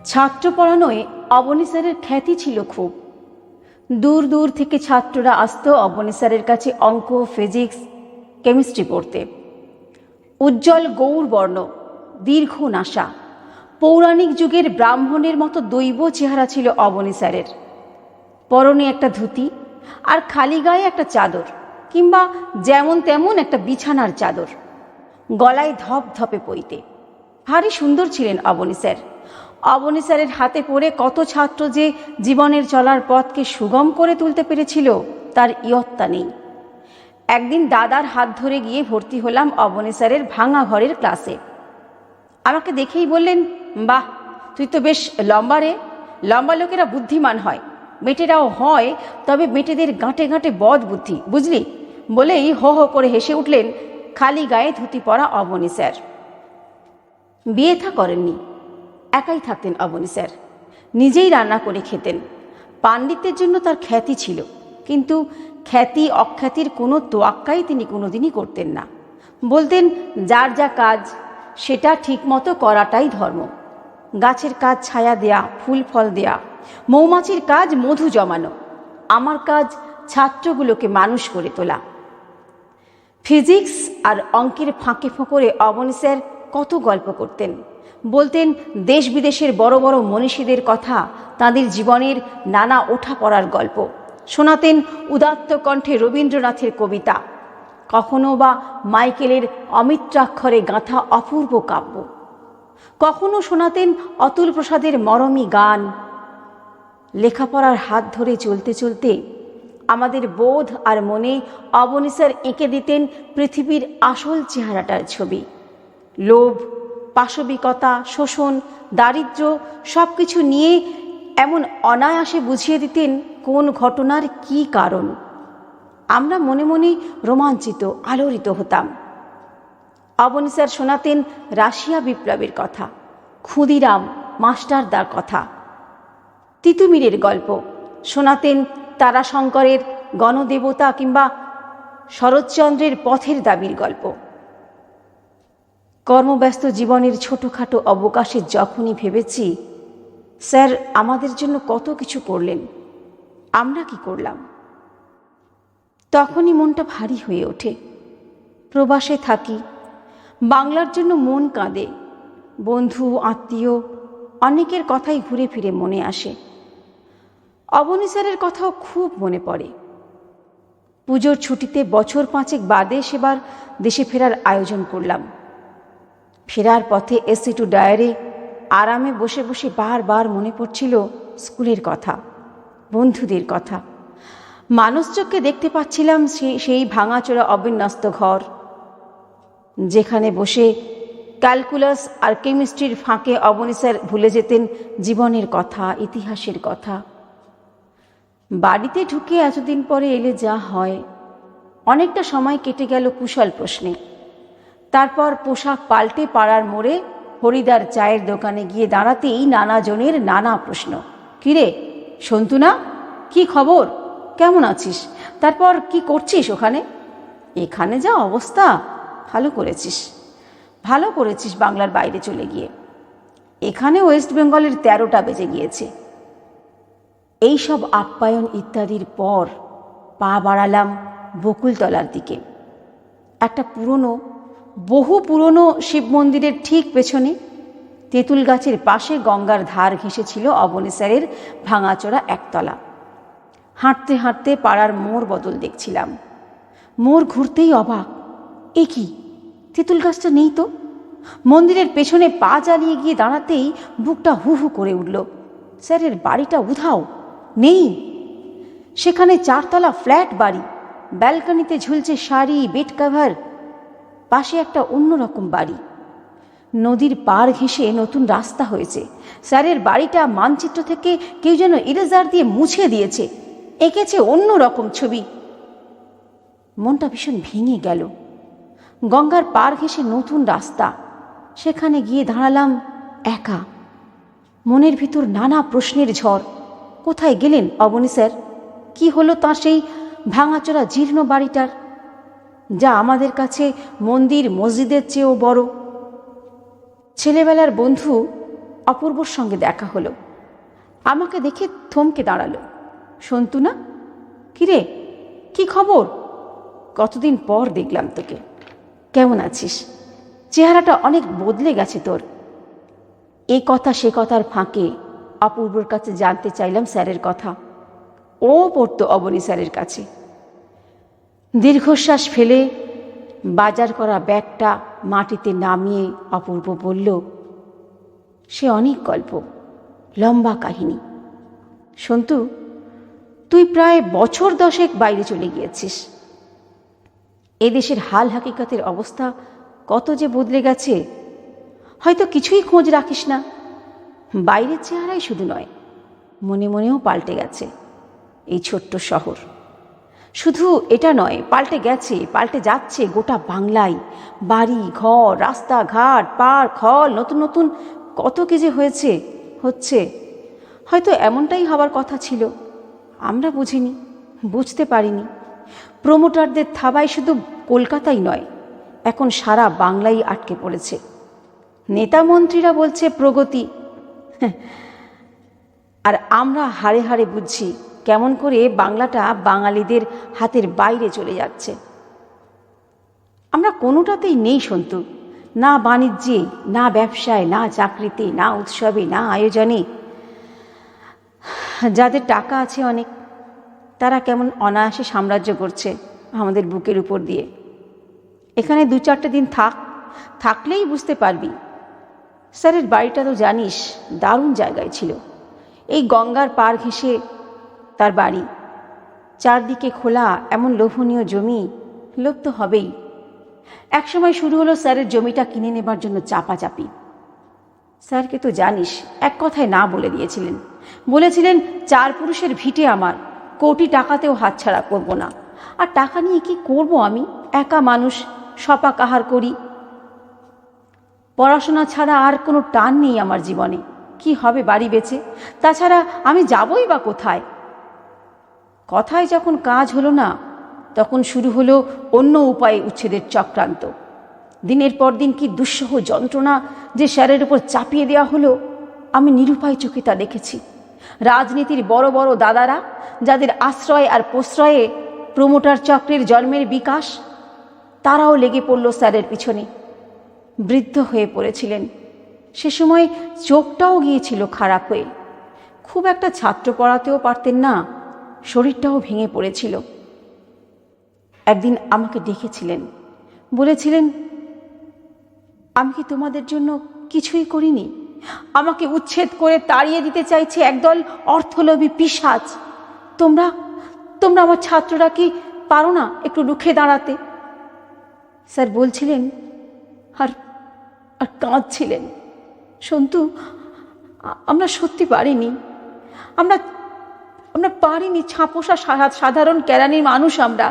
ছাত্র পড়ানোয় অবনী স্যারের খ্যাতি ছিল খুব। দূর দূর থেকে ছাত্ররা আসতো অবনী স্যারের কাছে অঙ্ক, ফিজিক্স, কেমিস্ট্রি পড়তে। উজ্জ্বল গৌরবর্ণ, দীর্ঘ নাসা, পৌরাণিক যুগের ব্রাহ্মণের মতো দৈব চেহারা ছিল অবনী স্যারের। পরনে একটা ধুতি আর খালি গায়ে একটা চাদর, কিংবা যেমন তেমন একটা বিছানার চাদর, গলায় ধপধপে পইতে। ভারী সুন্দর ছিলেন অবনী স্যার। অবনী স্যারের হাতে পড়ে কত ছাত্র যে জীবনের চলার পথকে সুগম করে তুলতে পেরেছিল তার ইয়ত্তা নেই। একদিন দাদার হাত ধরে গিয়ে ভর্তি হলাম অবনী স্যারের ভাঙা ঘরের ক্লাসে। আমাকে দেখেই বললেন, বাহ, তুই তো বেশ লম্বা রে। লম্বা লোকেরা বুদ্ধিমান হয়, মেটেরাও হয়, তবে মেটেদের গাঁটে গাঁটে বদ বুদ্ধি, বুঝলি? বলেই হো হো করে হেসে উঠলেন খালি গায়ে ধুতি পরা অবনী স্যার। বিয়ে থা করেননি, একাই থাকতেন অবনী স্যার। নিজেই রান্না করে খেতেন। পাণ্ডিত্যের জন্য তার খ্যাতি ছিল, কিন্তু খ্যাতি অখ্যাতির কোনো তোয়াক্কাই তিনি কোনোদিনই করতেন না। বলতেন, যার যা কাজ সেটা ঠিকমতো করাটাই ধর্ম। গাছের কাজ ছায়া দেয়া, ফুল ফল দেয়া, মৌমাছির কাজ মধু জমানো, আমার কাজ ছাত্রগুলোকে মানুষ করে তোলা। ফিজিক্স আর অঙ্কের ফাঁকে ফোঁকরে অবনী স্যার কত গল্প করতেন। বলতেন দেশ বিদেশের বড় বড় মনীষীদের কথা, তাদের জীবনের নানা ওঠা পড়ার গল্প। শোনাতেন উদাত্ত কণ্ঠে রবীন্দ্রনাথের কবিতা, কখনো বা মাইকেলের অমিত্রাক্ষরে গাঁথা অপূর্ব কাব্য, কখনো শোনাতেন অতুল প্রসাদের মরমী গান। লেখাপড়ার হাত ধরে চলতে চলতে আমাদের বোধ আর মনে অবনী স্যার এঁকে দিতেন পৃথিবীর আসল চেহারাটার ছবি। লোভ, পাশবিকতা, শোষণ, দারিদ্র্য সব কিছু নিয়ে এমন অনায়াসে বুঝিয়ে দিতেন কোন ঘটনার কী কারণ। আমরা মনে মনে রোমাঞ্চিত, আলোড়িত হতাম। অবনী স্যার শোনাতেন রাশিয়া বিপ্লবের কথা, ক্ষুদিরাম মাস্টারদার কথা, তিতুমিরের গল্প। শোনাতেন তারাশঙ্করের গণদেবতা কিংবা শরৎচন্দ্রের পথের দাবির গল্প। কর্মব্যস্ত জীবনের ছোটোখাটো অবকাশে যখনই ভেবেছি স্যার আমাদের জন্য কত কিছু করলেন, আমরা কি করলাম, তখনই মনটা ভারী হয়ে ওঠে। প্রবাসে থাকি, বাংলার জন্য মন কাঁদে। বন্ধু, আত্মীয় অনেকের কথাই ঘুরে ফিরে মনে আসে। অবনী স্যারের কথাও খুব মনে পড়ে। পুজোর ছুটিতে বছর 5 বাদে সেবার দেশে ফেরার আয়োজন করলাম। ফেরার পথে এসি টু ডায়ারে আরামে বসে বসে বারবার মনে পড়ছিল স্কুলের কথা, বন্ধুদের কথা। মানুষ চোখে দেখতে পাচ্ছিলাম সেই ভাঙাচোরা অবিন্যস্ত ঘর, যেখানে বসে ক্যালকুলাস আর কেমিস্ট্রির ফাঁকে অবনী স্যার ভুলে যেতেন জীবনের কথা, ইতিহাসের কথা। বাড়িতে ঢুকে এতদিন পরে এলে যা হয়, অনেকটা সময় কেটে গেল কুশল প্রশ্নে। তারপর পোশাক পাল্টে পাড়ার মোড়ে হরিদার চায়ের দোকানে গিয়ে দাঁড়াতেই নানা জনের নানা প্রশ্ন। কিরে সন্তু না, কি খবর, কেমন আছিস, তারপর কি করছিস ওখানে? এখানে যা অবস্থা, ভালো করেছিস বাংলার বাইরে চলে গিয়ে। এখানে ওয়েস্ট বেঙ্গলের 13টা বেজে গিয়েছে। এই সব আপ্যায়ন ইত্যাদির পর পা বাড়ালাম বকুলতলার দিকে। একটা বহু পুরনো শিব মন্দিরের ঠিক পেছনে তেঁতুল গাছের পাশে গঙ্গার ধার ঘেঁষেছিল অবনী স্যারের ভাঙাচোরা একতলা। হাঁটতে হাঁটতে পাড়ার মোড় বদল দেখছিলাম। মোড় ঘুরতেই অবাক, এ কি, তেঁতুল গাছটা নেই তো। মন্দিরের পেছনে পা চালিয়ে গিয়ে দাঁড়াতেই বুকটা হু হু করে উঠল। স্যারের বাড়িটা উধাও, নেই। সেখানে 4 তলা ফ্ল্যাট বাড়ি, ব্যালকনিতে ঝুলছে শাড়ি, বেড কাভার। পাশে একটা অন্যরকম বাড়ি, নদীর পাড় ঘেঁষে নতুন রাস্তা হয়েছে। স্যারের বাড়িটা মানচিত্র থেকে কেউ যেন ইরেজার দিয়ে মুছে দিয়েছে, এঁকেছে অন্য রকম ছবি। মনটা ভীষণ ভেঙে গেল। গঙ্গার পাড় ঘেঁষে নতুন রাস্তা, সেখানে গিয়ে দাঁড়ালাম একা। মনের ভিতর নানা প্রশ্নের ঝড়। কোথায় গেলেন অবনী স্যার? কি হলো তাঁর সেই ভাঙাচোরা জীর্ণ বাড়িটার, যা আমাদের কাছে মন্দির মসজিদের চেয়েও বড়? ছেলেবেলার বন্ধু অপূর্বর সঙ্গে দেখা হলো। আমাকে দেখে থমকে দাঁড়ালো। সন্তু না? কিরে, কি খবর? কতদিন পর দেখলাম তোকে, কেমন আছিস? চেহারাটা অনেক বদলে গেছে তোর। এই কথা সে কথার ফাঁকে অপূর্বর কাছে জানতে চাইলাম স্যারের কথা। ও পড়তো অবনী স্যারের কাছে। দীর্ঘশ্বাস ফেলে বাজার করা ব্যাগটা মাটিতে নামিয়ে অপূর্ব বলল, সে অনেক গল্প, লম্বা কাহিনী। সন্তু, তুই প্রায় বছর 10 বাইরে চলে গিয়েছিস। এদেশের হাল হাকিকতের অবস্থা কত যে বদলে গেছে, হয়তো কিছুই খোঁজ রাখিস না। বাইরের চেহারাই শুধু নয়, মনে মনেও পাল্টে গেছে এই ছোট্ট শহর। শুধু এটা নয়, পাল্টে গেছে, পাল্টে যাচ্ছে গোটা বাংলায়। বাড়ি ঘর, রাস্তাঘাট, পার্ক, হল, নতুন নতুন কত কি যে হচ্ছে। হয়তো এমনটাই হওয়ার কথা ছিল, আমরা বুঝিনি, বুঝতে পারিনি। প্রমোটারদের থাবায় শুধু কলকাতাই নয়, এখন সারা বাংলাই আটকে পড়েছে। নেতা মন্ত্রীরা বলছে প্রগতি, আর আমরা হাড়ে হাড়ে বুঝছি কেমন করে বাংলাটা বাঙালিদের হাতের বাইরে চলে যাচ্ছে। আমরা কোনোটাতেই নেই সন্তু, না বাণিজ্যে, না ব্যবসায়, না চাকরিতে, না উৎসবে, না আয়োজনে। যাদের টাকা আছে অনেক, তারা কেমন অনায়াসে সাম্রাজ্য করছে আমাদের বুকের উপর দিয়ে। এখানে 2-4 দিন থাকলেই বুঝতে পারবি। স্যারের বাড়িটা তো জানিস দারুণ জায়গায় ছিল। এই গঙ্গার পার ঘেঁষে তার বাড়ি, চারদিকে খোলা এমন লোভনীয় জমি, লোভ তো হবেই। একসময় শুরু হলো স্যারের জমিটা কিনে নেবার জন্য চাপাচাপি। স্যারকে তো জানিস, এক কথায় না বলে দিয়েছিলেন। বলেছিলেন 4 পুরুষের ভিটে আমার, কোটি টাকাতেও হাতছাড়া করব না। আর টাকা নিয়ে কি করব আমি? একা মানুষ, সপাক আহার করি। পড়াশোনা ছাড়া আর কোনো টান নেই আমার জীবনে। কি হবে বাড়ি বেচে? তাছাড়া আমি যাবই বা কোথায়? কথায় যখন কাজ হলো না, তখন শুরু হলো অন্য উপায়ে উচ্ছেদের চক্রান্ত। দিনের পর দিন কি দুঃসহ যন্ত্রণা যে স্যারের উপর চাপিয়ে দেওয়া হলো, আমি নিরুপায় চোখে তা দেখেছি। রাজনীতির বড় বড় দাদারা, যাদের আশ্রয় আর প্রশ্রয়ে প্রমোটার চক্রের জন্মের বিকাশ, তারাও লেগে পড়ল স্যারের পিছনে। বৃদ্ধ হয়ে পড়েছিলেন, সে সময় চোখটাও গিয়েছিল খারাপ হয়ে। খুব একটা ছাত্র পড়াতেও পারতেন না, শরীরটাও ভেঙে পড়েছিল। একদিন আমাকে ডেকেছিলেন, বলেছিলেন, আমি কি তোমাদের জন্য কিছুই করিনি? আমাকে উচ্ছেদ করে তাড়িয়ে দিতে চাইছে একদল অর্থলোভী পিশাচ। তোমরা আমার ছাত্ররা কি পারো না একটু রুখে দাঁড়াতে? স্যার বলছিলেন আর কাঁদছিলেন, সন্তু, আমরা সত্যি পারিনি, আমরা পারিনি। ছাপোষা সাধারণ কেরানির মানুষ আমরা।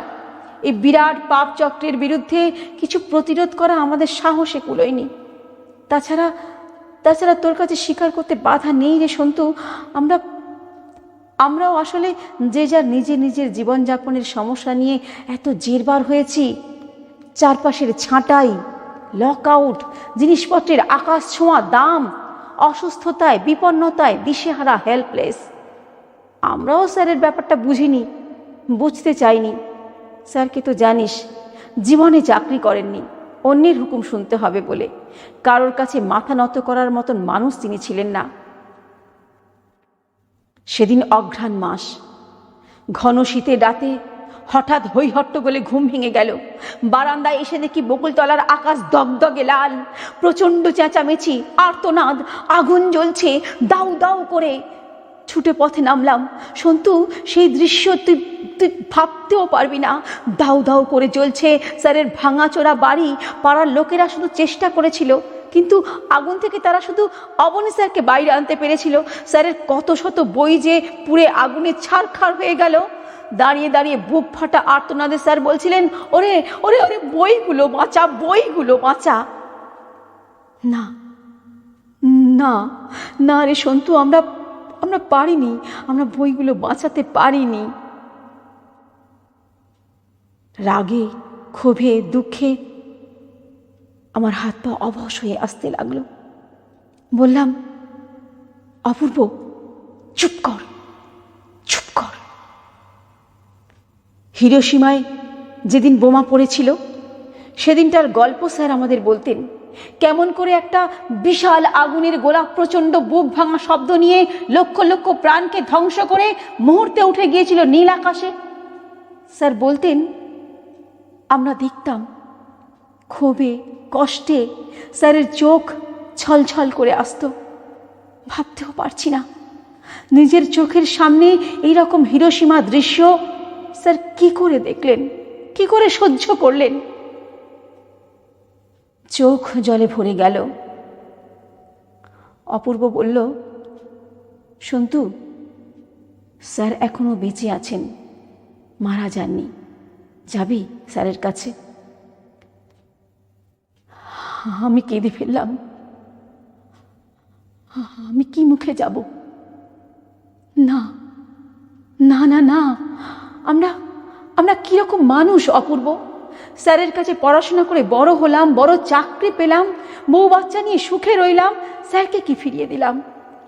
এই বিরাট পাপ চক্রের বিরুদ্ধে কিছু প্রতিরোধ করা আমাদের সাহসে কুলোয়নি। তাছাড়া তোর কাছে স্বীকার করতে বাধা নেই রে সন্তু, আমরাও আসলে যে যার নিজের জীবনযাপনের সমস্যা নিয়ে এত জেরবার হয়েছি। চারপাশের ছাঁটাই, লকআউট, জিনিসপত্রের আকাশ ছোঁয়া দাম, অসুস্থতায়, বিপন্নতায় দিশেহারা, হেল্পলেস। আমরাও স্যারের ব্যাপারটা বুঝিনি, বুঝতে চাইনি। স্যারকে তো জানিস, জীবনে চাকরি করেননি, অন্যের হুকুম শুনতে হবে বলে। কারোর কাছে মাথা নত করার মতন মানুষ তিনি ছিলেন না। সেদিন অঘ্রাণ মাস, ঘন শীতের রাতে হঠাৎ হইহট্টগোলে ঘুম ভেঙে গেল। বারান্দায় এসে দেখি বকুলতলার আকাশ দগদগে লাল, প্রচণ্ড চেঁচামেচি, আর্তনাদ, আগুন জ্বলছে দাউ দাউ করে। ছুটে পথে নামলাম। সন্তু, সেই দৃশ্য তুই ভাবতেও পারবি না। দাউ দাউ করে জ্বলছে স্যারের ভাঙাচোরা বাড়ি। পাড়ার লোকেরা শুধু চেষ্টা করেছিল, কিন্তু আগুন থেকে তারা শুধু অবনী স্যারকে বাইরে আনতে পেরেছিল। স্যারের কত শত বই যে পুড়ে আগুনে ছারখার হয়ে গেল। দাঁড়িয়ে দাঁড়িয়ে বুক ফাটা আর্তনাদে স্যার বলছিলেন, ওরে ওরে ওরে, বইগুলো বাঁচা, বইগুলো বাঁচা। না না না রে সন্তু, আমরা পারিনি, আমরা বইগুলো বাঁচাতে পারিনি। রাগে, ক্ষোভে, দুঃখে আমার হাত পা অবশ হয়ে আসতে লাগলো। বললাম, অপূর্ব, চুপ কর, চুপ কর। হিরোশিমায় যেদিন বোমা পড়েছিল সেদিনটার গল্প স্যার আমাদের বলতেন। কেমন করে একটা বিশাল আগুনের গোলা প্রচণ্ড বুক ভাঙা শব্দ নিয়ে লক্ষ লক্ষ প্রাণকে ধ্বংস করে মুহূর্তে উঠে গিয়েছিল নীল আকাশে। স্যার বলতেন, আমরা দেখতাম, ক্ষোভে কষ্টে স্যারের চোখ ছলছল করে আসতো। ভাবতেও পারছি না নিজের চোখের সামনে এইরকম হিরোশিমা দৃশ্য স্যার কি করে দেখলেন, কি করে সহ্য করলেন। চোখ জলে ভরে গেল। অপূর্ব বলল, সন্তু, স্যার এখনো বেঁচে আছেন, মারা যাননি, যাবি স্যারের কাছে? আমি কেঁদে ফেললাম। আমি কি মুখে যাব? না না না না, আমরা আমরা কিরকম মানুষ অপূর্ব? স্যারের কাছে পড়াশোনা করে বড় হলাম, বড় চাকরি পেলাম, বউ বাচ্চা নিয়ে সুখে রইলাম, স্যারকে কি ফিরিয়ে দিলাম?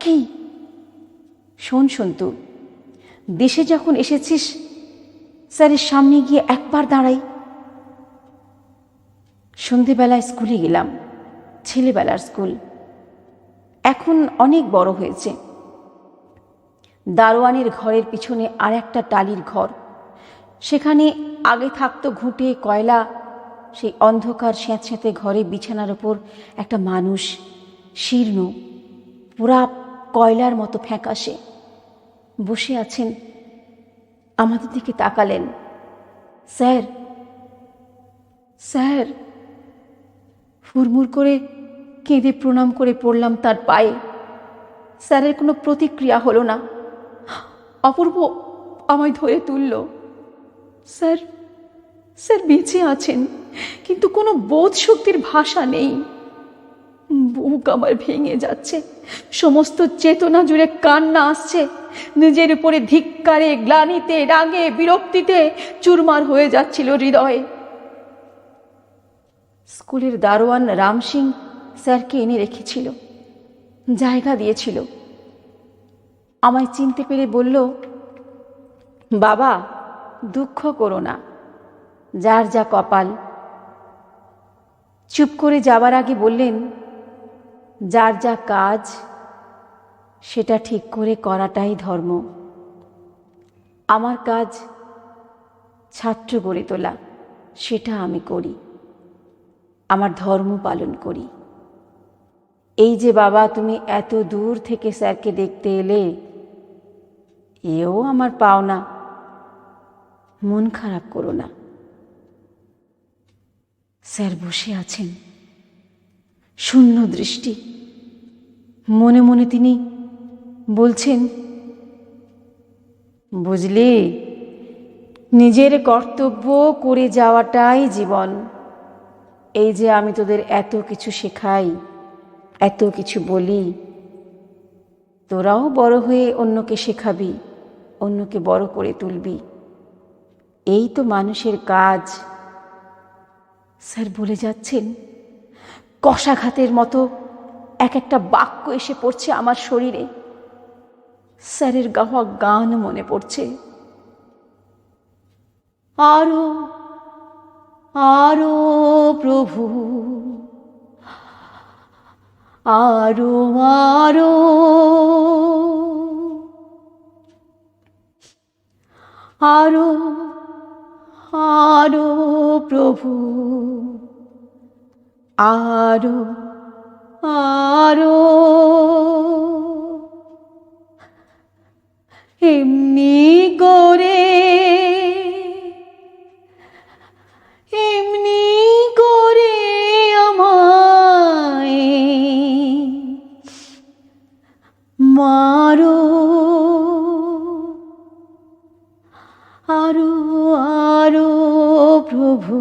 কি? শোন সন্তু, দেশে যখন এসেছিস স্যারের সামনে গিয়ে একবার দাঁড়াই। সন্ধেবেলায় স্কুলে গেলাম, ছেলেবেলার স্কুল, এখন অনেক বড় হয়েছে। দারোয়ানের ঘরের পিছনে আর একটা টালির ঘর, সেখানে আগে থাকতো ঘুঁটে কয়লা। সেই অন্ধকার স্যাঁতস্যাঁতে ঘরে বিছানার ওপর একটা মানুষ, শীর্ণ, পুরা কয়লার মতো ফ্যাকাশে বসে আছেন। আমাদের দিকে তাকালেন। Sir, sir. হুড়মুড় করে কেঁদে প্রণাম করে পড়লাম তার পায়ে। স্যারের কোনো প্রতিক্রিয়া হলো না। অপূর্ব আমায় ধরে তুলল। স্যার, স্যার বেঁচে আছেন, কিন্তু কোনো বোধ শক্তির ভাষা নেই। বুক আমার ভেঙে যাচ্ছে, সমস্ত চেতনা জুড়ে কান্না আসছে। নিজের উপরে ধিক্কারে, গ্লানিতে, রাগে, বিরক্তিতে চুরমার হয়ে যাচ্ছিল হৃদয়ে। স্কুলের দারোয়ান রাম সিং স্যারকে এনে রেখেছিল, জায়গা দিয়েছিল। আমায় চিনতে পেরে বলল, বাবা, দুঃখ করো না, যার যা কপাল। চুপ করে যাবার আগে বললেন, যার যা কাজ সেটা ঠিক করে করাটাই ধর্ম। আমার কাজ ছাত্র গড়ে তোলা, সেটা আমি করি, আমার ধর্ম পালন করি। এই যে বাবা, তুমি এত দূর থেকে স্যারকে দেখতে এলে, এও আমার পাওনা, মন খারাপ করো না। স্যার বসে আছেন, শূন্য দৃষ্টি। মনে মনে তিনি বলছেন, বুঝলি, নিজের কর্তব্য করে যাওয়াটাই জীবন। এই যে আমি তোদের এত কিছু শেখাই, এত কিছু বলি, তোরাও বড় হয়ে অন্যকে শেখাবি, অন্যকে বড় করে তুলবি, এই তো মানুষের কাজ। স্যার বলে যাচ্ছেন, কষাঘাতের মতো এক একটা বাক্য এসে পড়ছে আমার শরীরে। স্যারের গাওয়া গান মনে পড়ছে, আরো আরো প্রভু, আরো আরো, আরো আরো প্রভু, আরো আরো। এমনি করে, এমনি করে আমায় মারো, আরো আরো প্রভু,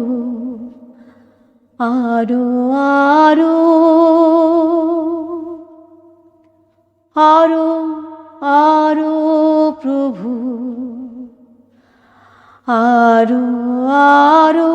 আরো আরো, আরো আরো প্রভু, আরো আরো।